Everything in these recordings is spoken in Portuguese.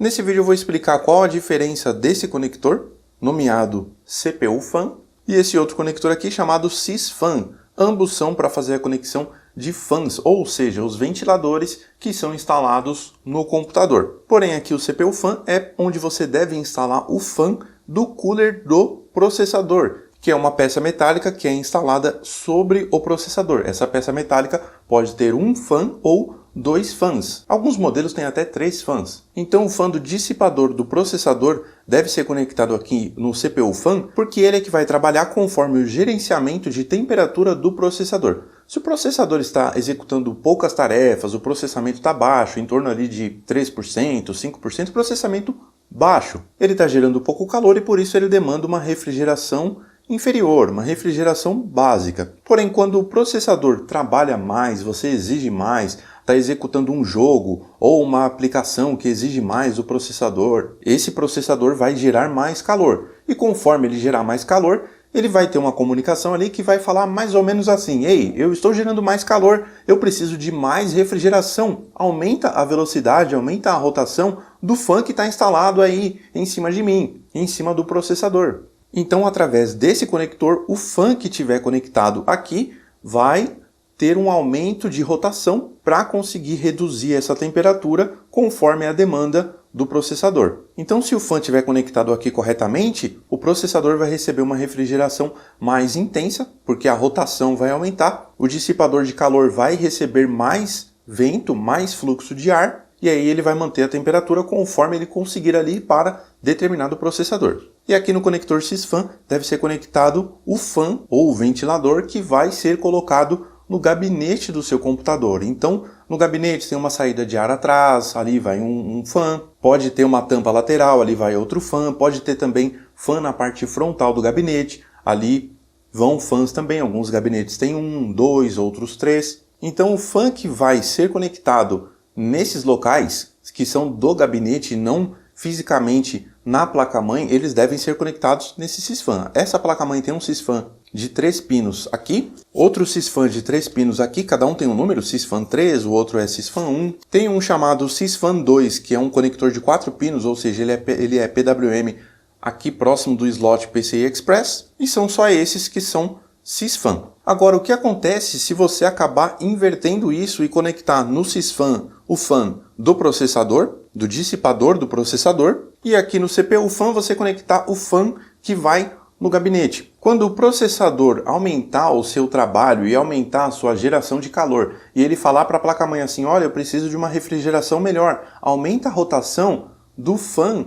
Nesse vídeo eu vou explicar qual a diferença desse conector, nomeado CPU Fan, e esse outro conector aqui chamado Sys-Fan. Ambos são para fazer a conexão de fãs, ou seja, os ventiladores que são instalados no computador. Porém aqui o CPU Fan é onde você deve instalar o fan do cooler do processador, que é uma peça metálica que é instalada sobre o processador. Essa peça metálica pode ter um fan ou 2 fãs. Alguns modelos têm até 3 fãs. Então o fã do dissipador do processador deve ser conectado aqui no CPU Fan, porque ele é que vai trabalhar conforme o gerenciamento de temperatura do processador. Se o processador está executando poucas tarefas, o processamento está baixo, em torno ali de 3%, 5%, processamento baixo. Ele está gerando pouco calor e por isso ele demanda uma refrigeração inferior, uma refrigeração básica. Porém, quando o processador trabalha mais, você exige mais, está executando um jogo ou uma aplicação que exige mais do processador, esse processador vai gerar mais calor. E conforme ele gerar mais calor, ele vai ter uma comunicação ali que vai falar mais ou menos assim: ei, eu estou gerando mais calor, eu preciso de mais refrigeração. Aumenta a velocidade, aumenta a rotação do fan que está instalado aí em cima de mim, em cima do processador. Então, através desse conector, o fan que estiver conectado aqui vai ter um aumento de rotação para conseguir reduzir essa temperatura conforme a demanda do processador. Então, se o fan estiver conectado aqui corretamente, o processador vai receber uma refrigeração mais intensa, porque a rotação vai aumentar, o dissipador de calor vai receber mais vento, mais fluxo de ar, e aí ele vai manter a temperatura conforme ele conseguir ali para determinado processador. E aqui no conector Sys-Fan deve ser conectado o fan ou o ventilador que vai ser colocado no gabinete do seu computador. Então, no gabinete tem uma saída de ar atrás, ali vai um fan, pode ter uma tampa lateral, ali vai outro fan, pode ter também fan na parte frontal do gabinete, ali vão fãs também, alguns gabinetes têm 1, 2, outros 3. Então o fan que vai ser conectado nesses locais, que são do gabinete, não fisicamente na placa-mãe, eles devem ser conectados nesse Sys-Fan. Essa placa-mãe tem um Sys-Fan de 3 pinos aqui, outro Sys-Fan de 3 pinos aqui, cada um tem um número, Sys-Fan 3, o outro é Sys-Fan 1. Tem um chamado Sys-Fan 2, que é um conector de 4 pinos, ou seja, ele é PWM aqui próximo do slot PCI Express, e são só esses que são Sys-Fan. Agora, o que acontece se você acabar invertendo isso e conectar no Sys-Fan o fan do processador, do dissipador do processador, e aqui no CPU Fan você conectar o fan que vai no gabinete? Quando o processador aumentar o seu trabalho e aumentar a sua geração de calor, e ele falar para a placa-mãe assim: olha, eu preciso de uma refrigeração melhor, aumenta a rotação do fan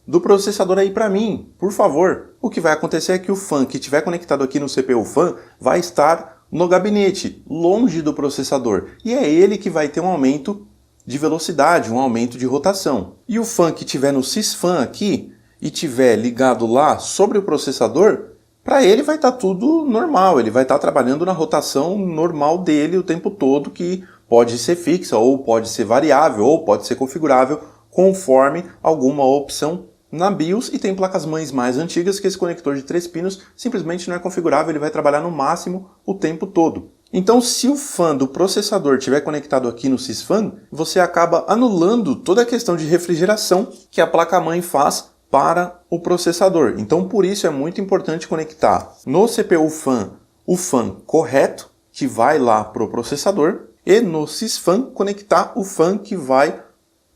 do processador aí para mim, por favor. O que vai acontecer é que o fan que estiver conectado aqui no CPU Fan vai estar no gabinete, longe do processador, e é ele que vai ter um aumento de velocidade, um aumento de rotação. E o fan que estiver no Sys-Fan aqui e estiver ligado lá sobre o processador, para ele vai estar tudo normal, ele vai estar trabalhando na rotação normal dele o tempo todo, que pode ser fixa, ou pode ser variável, ou pode ser configurável, conforme alguma opção na BIOS. E tem placas-mães mais antigas que esse conector de 3 pinos simplesmente não é configurável, ele vai trabalhar no máximo o tempo todo. Então, se o fan do processador estiver conectado aqui no Sys-Fan, você acaba anulando toda a questão de refrigeração que a placa-mãe faz para o processador. Então, por isso é muito importante conectar no CPU Fan o fan correto, que vai lá para o processador, e no Sys-Fan conectar o fan que vai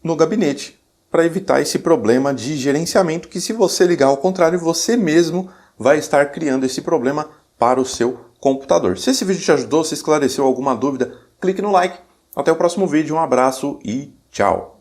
no gabinete, para evitar esse problema de gerenciamento que, se você ligar ao contrário, você mesmo vai estar criando esse problema para o seu computador. Se esse vídeo te ajudou, se esclareceu alguma dúvida, clique no like. Até o próximo vídeo, um abraço e tchau!